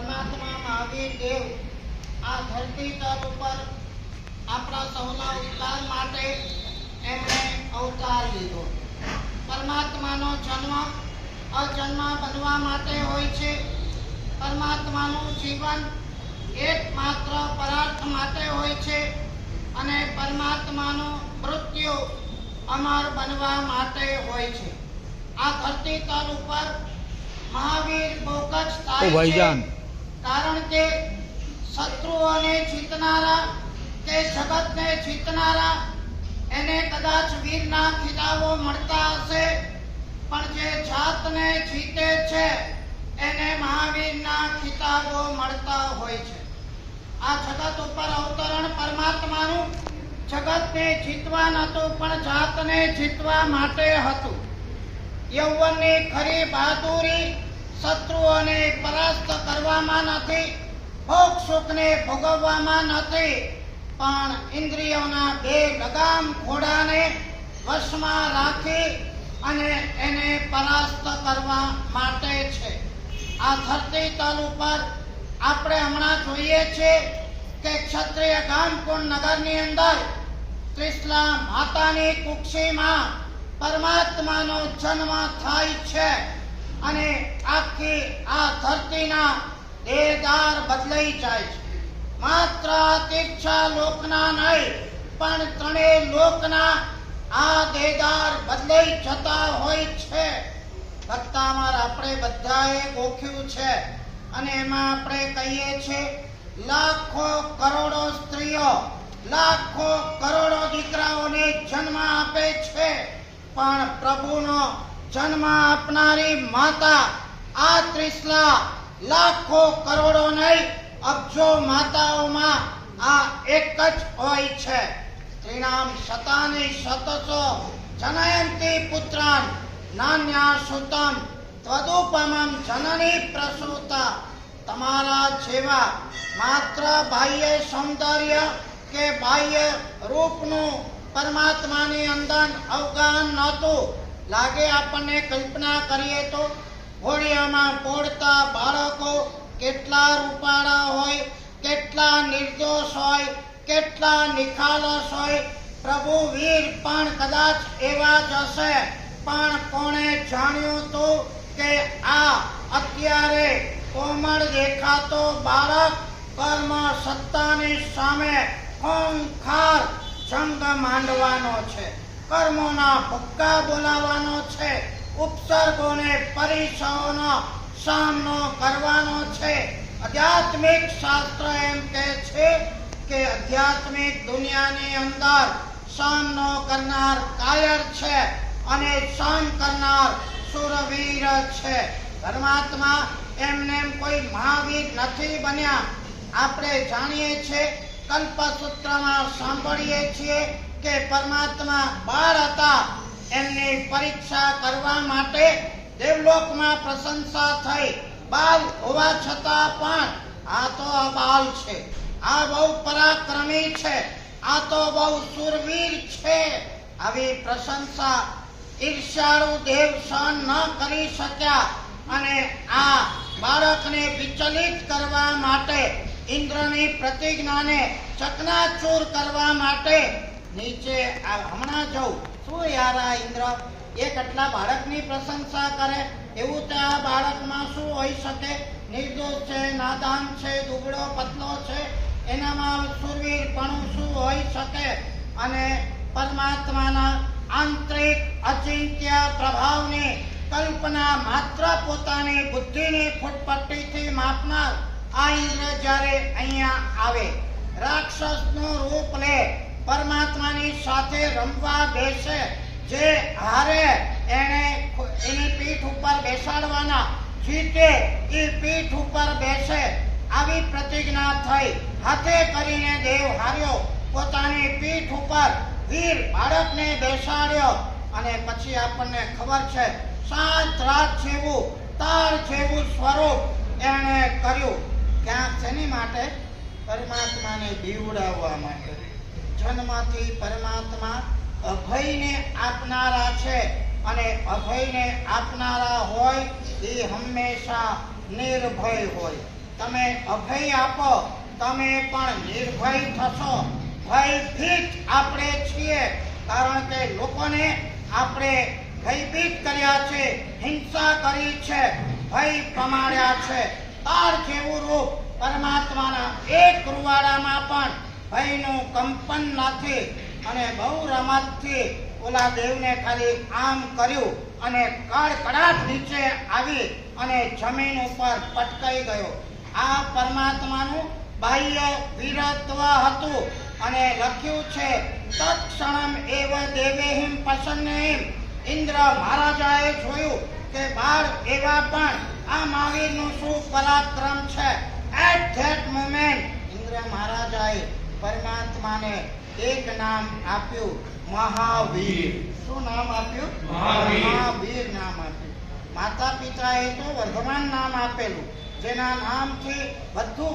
પરમાત્મા મહાવીર દેવ આ ધરતી તલ ઉપર આપણા સૌના ઉદ્ધાર માટે એમણે અવતાર લીધો. પરમાત્માનો જન્મ અજન્મ બનવા માટે હોય છે. પરમાત્માનું જીવન એકમાત્ર પરાર્થ માટે હોય છે અને પરમાત્માનું મૃત્યુ અમર બનવા માટે હોય છે. આ ધરતી તલ ઉપર મહાવીર બોકસ થાય છે, કારણ કે શત્રુઓને જીતનારા કે જગતને જીતનારા એને કદાચ વીરના ખિતાબો મળતા હશે, પણ જે જાતને જીતે છે એને મહાવીરના ખિતાબો મળતા હોય છે. આ જગત ઉપર અવતરણ પરમાત્માનું જગતને જીતવા નહોતું, પણ જાતને જીતવા માટે હતું. યૌવનની ખરી બહાદુરી શત્રુઓને પરાસ્ત કરવામાં નથી, ભોગ સુખને ભોગવવામાં નથી, પણ ઇન્દ્રિયોના બે લગામ ઘોડાને વશમાં રાખી અને એને પરાસ્ત કરવા માટે છે. આ ધરતી તલ ઉપર આપણે હમણાં જોઈએ છીએ કે ક્ષત્રિય ગામકુંડ નગરની અંદર ત્રિશલા માતાની કુક્ષીમાં પરમાત્માનો જન્મ થાય છે અને આખી આ ધરતીના દેહદાર બદલાઈ જાય છે. માત્ર તીર્છા લોકના નહીં, પણ ત્રણેય લોકના આ દેહદાર બદલાઈ જતા હોય છે. ભક્તામાં આપણે બધાએ ગોખ્યું છે અને એમાં આપણે કહીએ છીએ લાખો કરોડો સ્ત્રીઓ લાખો કરોડો દીકરાઓને જન્મ આપે છે, પણ પ્રભુનો જન્મ આપનારી માતા આ ત્રિશલા લાખો કરોડો નહીં, અબજો માતાઓમાં આ એક જ હોય છે. ત્રિણામ શતાની શતસો જનયંતી પુત્રાન નાન્યા સુતમ ત્વદુપમં જનની પ્રસૂતા. તમારા જેવા માત્ર બાહ્ય સૌંદર્ય કે બાહ્ય રૂપનું પરમાત્માની અંદર અવગાહન નહોતું. લાગે આપણને કલ્પના કરીએ તો ઘોડિયામાં પોડતા બાળકો કેટલા રૂપાળા હોય, કેટલા નિર્દોષ હોય, કેટલા નિખાલસ હોય. પ્રભુ વીર પણ કદાચ એવા જ હશે, પણ કોણે જાણ્યું હતું કે આ અત્યારે કોમળ દેખાતો બાળક કર્મ સત્તાની સામે ખૂંખાર જંગ માંડવાનો છે, કર્મોના ભક્કા બોલાવવાનો છે, ઉપસર્ગોને પરિસરોનો સામનો કરવાનો છે. આધ્યાત્મિક શાસ્ત્ર એમ કહે છે કે આધ્યાત્મિક દુનિયાની અંદર સામનો કરનાર કાયર છે અને સહન કરનાર સુરવીર છે. પરમાત્મા એમને કોઈ મહાવીર નથી બન્યા. આપણે જાણીએ છીએ, કલ્પસૂત્રમાં સાંભળીએ છીએ કે પરમાત્મા બાળ હતા, એમની પરીક્ષા કરવા માટે દેવલોકમાં પ્રશંસા થઈ. બાલ હોવા છતાં પણ આ તો બાલ છે, આ બહુ પરાક્રમી છે, આ તો બહુ સુરવીર છે. આવી પ્રશંસા ઈર્ષ્યાળુ દેવ સહન ન કરી શક્યા અને આ બાળકને વિચલિત કરવા માટે, ઇન્દ્રની પ્રતિજ્ઞાને ચકનાચૂર કરવા માટે નીચે હમણાં જવું. શું યાર, આ ઇન્દ્ર એક આટલા બાળકની પ્રશંસા કરે, એવું તો આ બાળકમાં શું હોઈ શકે? નિર્દોષ છે, નાદાન છે, દુબળો પતલો છે, એનામાં સુરવીરપણું શું હોઈ શકે? અને પરમાત્માના આંતરિક અચિંત્ય પ્રભાવની કલ્પના માત્ર પોતાની બુદ્ધિની ફૂટપટ્ટીથી માપનાર આ ઇન્દ્ર જ્યારે અહીંયા આવે, રાક્ષસનું રૂપ લે, પરમાત્માની સાથે રમવા બેસે, જે હારે એને એની પીઠ ઉપર બેસાડવાના, જીતે એ પીઠ ઉપર બેસે, આવી પ્રતિજ્ઞા થઈ. હાથે કરીને દેવ હાર્યો, પોતાની પીઠ ઉપર વીર બાળકને બેસાડ્યો અને પછી આપણને ખબર છે શાંત રાત જેવું, તાર જેવું સ્વરૂપ એણે કર્યું. ક્યાં શેની માટે? પરમાત્માને બીવડાવવા માટે. જન્મથી પરમાત્મા અભયને આપનારા છે અને અભયને આપનારા હોય એ હંમેશા નિર્ભય હોય. તમે અભય આપો, તમે પણ નિર્ભય થશો. ભયભીત આપણે છીએ, કારણ કે લોકોને આપણે ભયભીત કર્યા છે, હિંસા કરી છે, ભય પમાડ્યા છે. તાર જેવું રૂપ પરમાત્માના એક રૂવાડામાં પણ ભયનું કંપન નથી. અને બહુ રમતથી ઓલા દેવને ખાલી આમ કર્યું અને કડકડાટ નીચે આવી અને જમીન ઉપર પટકાઈ ગયો. આ પરમાત્માનું બાહ્ય વીરત્વ હતું. અને લખ્યું છે, તત્ક્ષણમ એવ દેવેહિમ પસન્નેહિમ. ઇન્દ્ર મહારાજાએ જોયું કે બાળ એવા પણ આ મહાવીરનું શું પરાક્રમ છે. એટ ધેટ મોમેન્ટ ઇન્દ્ર મહારાજાએ પરમાત્માને એક નામ આપ્યું, મહાવીર. શું નામ આપ્યું? મહાવીર નામ આપ્યું. માતા પિતાએ તો વર્ધમાન નામ આપેલું, જેના નામથી બધું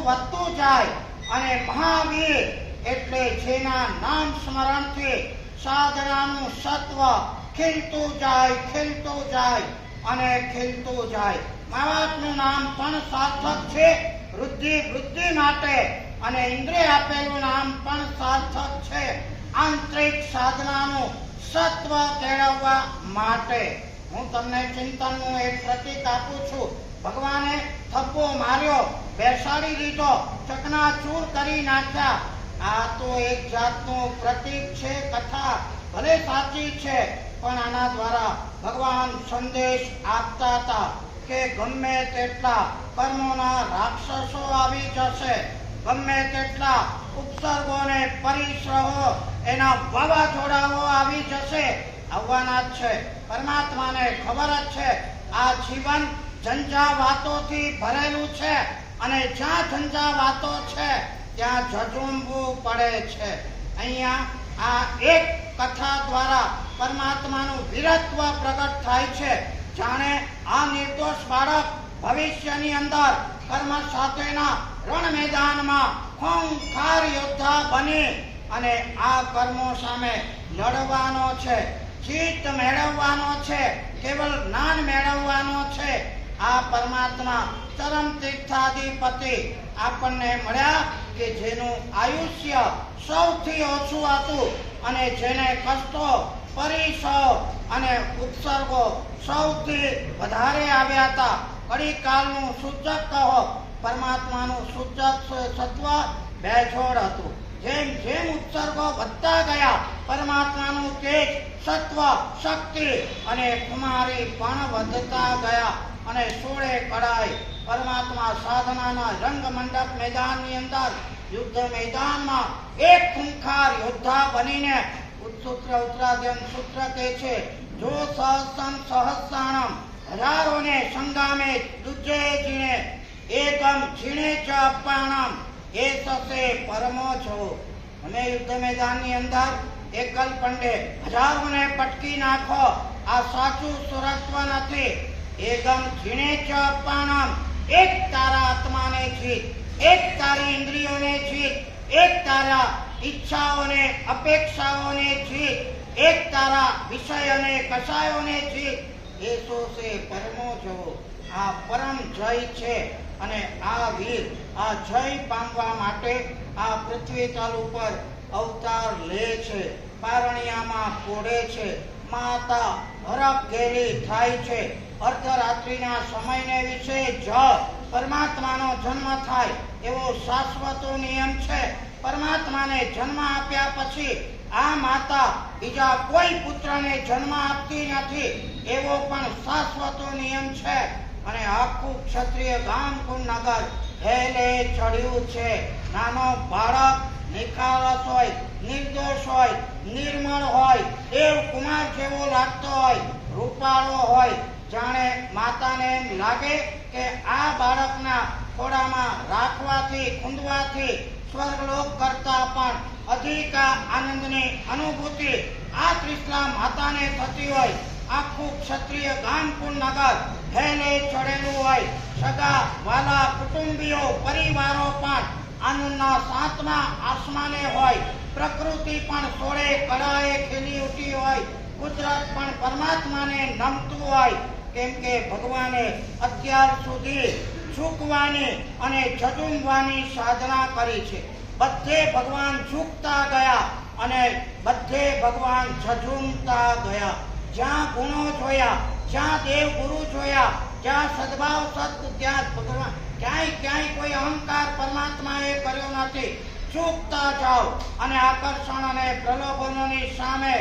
વધતું જાય. અને મહાવીર એટલે જેના નામ સ્મરણથી સાધનાનું સત્વ ખીલતું જાય અને ખીલતું જાય. મા બાપનું નામ પણ સાર્થક છે વૃદ્ધિ માટે, અને ઇન્દ્રે આપેલું નામ પણ સાર્થક છે આંતરિક સાધનાનું સત્વ કેળવવા માટે. હું તમને ચિંતનનું એક પ્રતીક આપું છું. ભગવાને થપ્પો માર્યો, બેસાડી દીધો, ચકનાચૂર કરી નાખ્યા. આ તો એક જાતનું પ્રતીક છે. કથા ભલે સાચી છે, પણ આના દ્વારા ભગવાન સંદેશ આપતા હતા કે ગમે તેટલા કર્મોના રાક્ષસો આવી જશે, ગમે તેટલા ઉપસર્ગોને પરિશ્રમો એના વાવાઝોડાઓ આવી જશે, આવવાના જ છે. પરમાત્માને ખબર જ છે આ જીવન ઝંઝાવાતોથી ભરેલું છે, અને જ્યાં ઝંઝાવાતો છે ત્યાં ઝઝૂમવું પડે છે. અહીંયા આ એક કથા દ્વારા પરમાત્માનું વીરત્વ પ્રગટ થાય છે. જાણે આ નિર્દોષ બાળક ભવિષ્યની અંદર કર્મ સાથેના રણ મેદાનમાં ખૂંખાર યોદ્ધા બની અને આ કર્મો સામે લડવાનો છે, જીત મેળવવાનો છે, કેવળ જ્ઞાન મેળવવાનો છે. આ પરમાત્મા ચરમ તીર્થાધિપતિ આપણને મળ્યા કે જેનું આયુષ્ય સૌથી ઓછું હતું, અને જેને કષ્ટો, પરિસર અને ઉપસર્ગો સૌથી વધારે આવ્યા હતા. કડી કાળનું સૂચક કહો, પરમાત્માનું સૂચક સત્વ બેજોડ હતું. જેમ જેમ ઉત્સર્ગો વધતા ગયા, પરમાત્માનું તેજ, સત્વ, શક્તિ અને કુમારી પણ વધતા ગયા. અને સોળે કળાએ પરમાત્મા સાધનાના રંગ મંડપ મેદાનની અંદર યુદ્ધ મેદાનમાં એક ખૂંખાર યોદ્ધા બનીને ઉત્સૂત્ર ઉત્તરાધ્યમ સૂત્ર કહે છે, જો સહસ્રમ સહસ્રાણમ, હજારોને સંગામે દુજ્જે જીણે, એકમ જીણે ચ અપાણમ, એ સસે પરમો છો. અને યુદ્ધ મેદાનની અંદર એકલ પંડે હજારોને પટકી નાખો, આ સાચું સુરત્વ નથી. એકમ જીણે ચ અપાણમ, એક તારા આત્માને જીત, એક તારી ઇન્દ્રિયોને જીત, એક તારા ઈચ્છાઓને, અપેક્ષાઓને જીત, એક તારા વિષય અને કષાયોને જીત, એસો સે પરમો જવો. આ પરમ જય છે. અને આ વીર આ જય પામવા માટે આ પૃથ્વી તલ ઉપર અવતાર લે છે, પારણિયામાં પોડે છે, માતા હરખ ઘેરી થાય છે. અર્ધરાત્રિના સમયને વિશે જ પરમાત્માનો જન્મ થાય એવો શાશ્વતો નિયમ છે. પરમાત્માને જન્મ આપ્યા પછી આ માતા બીજા કોઈ પુત્રને જન્મ આપતી નથી એવો પણ શાશ્વતો નિયમ છે. અને આખું ક્ષત્રિય ગામ નગર હેલે ચડ્યું છે. નાનો બાળક નિખારસ હોય, નિર્દોષ હોય, નિર્મળ હોય, દેવ કુમાર જેવો લાગતો હોય, રૂપાળો હોય, જાણે માતાને એમ લાગે કે આ બાળકના ખોળામાં રાખવાથી, ખૂંદવાથી સ્વર્ગલોક કરતા પણ અધિક આનંદની અનુભૂતિ આ ત્રિશલા માતાને થતી હોય. આખું ક્ષત્રિય ગામકુળ નગર હેલે ચડેલું હોય. સગા વાલા કુટુંબીઓ, પરિવારો પણ આનંદના સાતમા આસમાને હોય. પ્રકૃતિ પણ સોળે કળાએ ખીલી ઉઠી હોય. કુદરત પણ પરમાત્માને નમતું હોય. કેમ કે ભગવાને અત્યાર સુધી ઝૂકવાની અને ઝઝૂમવાની સાધના કરી છે. બધે ભગવાન ઝૂકતા ગયા અને બધે ભગવાન ઝઝૂમતા ગયા. જ્યાં ગુણો જોયા, જ્યાં દેવ ગુરુ જોયા, જ્યાં સદભાવ સત્ય, ત્યાં ભગવાન ક્યાંય કોઈ અહંકાર પરમાત્માએ કર્યો નથી. ઝૂકતા જાઓ અને આકર્ષણ અને પ્રલોભનોની સામે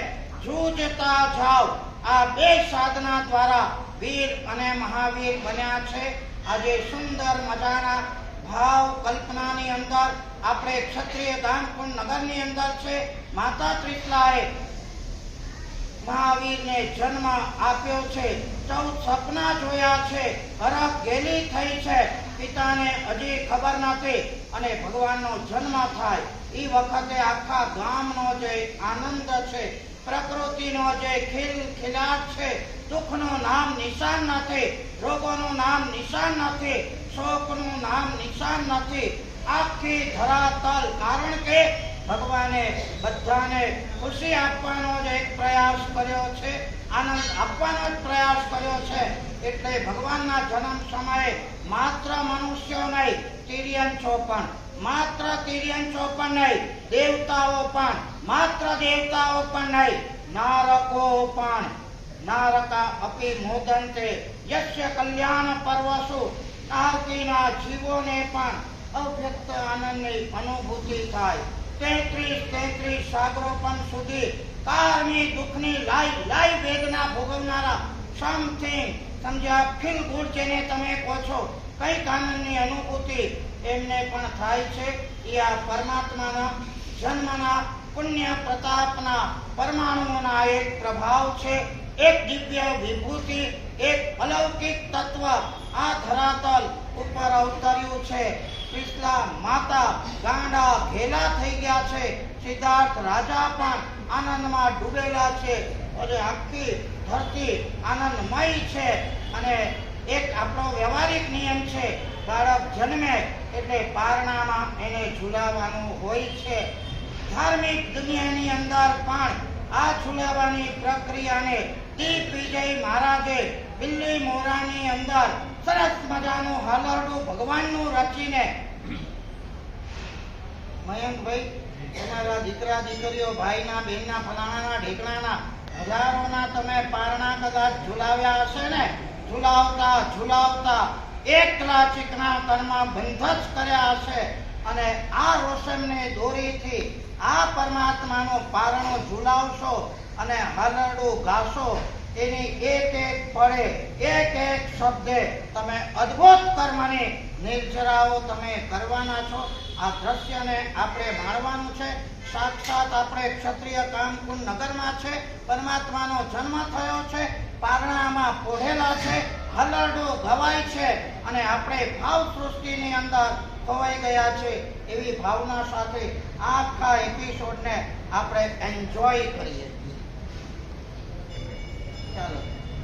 જૂજતા જાઓ. આ બે સાધના દ્વારા વીર અને મહાવીર બન્યા છે. આજે સુંદર મજાના ભાવ કલ્પનાની અંદર આપણે ક્ષત્રિય દાનકુંડ નગરની અંદર છે. માતા ત્રિશલાએ મહાવીરને જન્મ આપ્યો છે. 14 સપના જોયા છે. હરખ ગેલી થઈ છે. પિતાને હજી ખબર નથી અને ભગવાનનો જન્મ થાય એ વખતે આખા ગામનો જે આનંદ છે, પ્રકૃતિનો જે ખિલખિલાટ છે, દુઃખનું નામ નિશાન નથી, રોગોનું નામ નિશાન નથી, શોકનું નામ નિશાન નથી. આખી ધરાતલ, કારણ કે ભગવાને બધાને ખુશી આપવાનો જ એક પ્રયાસ કર્યો છે, આનંદ આપવાનો જ પ્રયાસ કર્યો છે. એટલે ભગવાનના જન્મ સમયે માત્ર મનુષ્યો નહીં, તિર્યંશો પણ, માત્ર તિર્યંશો પણ નહીં, દેવતાઓ પણ, માત્ર દેવતાઓ પણ નહીં, નારકો પણ, નારકા અપી મોદંતે યસ્ય કલ્યાણ પર્વસુ, નારકીના જીવોને પણ અવ્યક્ત આનંદની અનુભૂતિ થાય. 33 સાગરોપણ સુધી કારની દુઃખની લાઈ વેદના ભોગવનારા, સમથિંગ સમજ્યા, ફીલ ગુડ જેને તમે કહો છો, કઈક આનંદની અનુભૂતિ એમને પણ થાય છે. એ આ પરમાત્માના જન્મના પુણ્ય પ્રતાપના પરમાણુઓના એક પ્રભાવ છે, એક દિવ્ય વિભૂતિ, એક અલૌકિક તત્વ આ ધરાતલ ઉપર અવતર્યું છે. ત્રિશલા માતા ગાંડા ઘેલા થઈ ગયા છે. સિદ્ધાર્થ રાજા પણ આનંદમાં ડૂબેલા છે. અને આખી ધરતી આનંદમય છે. અને એક આપણો વ્યવહારિક નિયમ છે, બાળક જન્મે એટલે પારણામાં એને ઝૂલાવવાનું હોય છે. ધાર્મિક દુનિયાની અંદર પણ આ ઝૂલાવવાની પ્રક્રિયાને દીપ વિજય મહારાજે દિલ્હી મોરાની અંદર સરસ મજાનું હાલરડું ભગવાનનું રચીને, મયંકભાઈ તમારા દીકરા દીકરીઓ, ભાઈના, બહેનના, ફલાણાના, ઢેકણાના હજારોના તમે પારણા કદાચ ઝુલાવ્યા હશે ને. ઝુલાવતા એકલા ચીકણા કર્મમાં બંધ જ કર્યા હશે. અને આ રોશનને દોરીથી આ પરમાત્માનો પારણો ઝુલાવશો અને હાલરડું ગાશો. એની એક પળે, એક શબ્દે તમે અદ્ભુત કર્મની નિર્જરાઓ તમે કરવાના છો. આ દ્રશ્યને આપણે માણવાનું છે. સાક્ષાત આપણે ક્ષત્રિય કામકુંડ નગરમાં છે. પરમાત્માનો જન્મ થયો છે. પારણામાં પોઢેલા છે. હલરડું ગવાય છે અને આપણે ભાવ સૃષ્ટિની અંદર ખોવાઈ ગયા છે. એવી ભાવના સાથે આખા એપિસોડને આપણે એન્જોય કરીએ. ચાલો.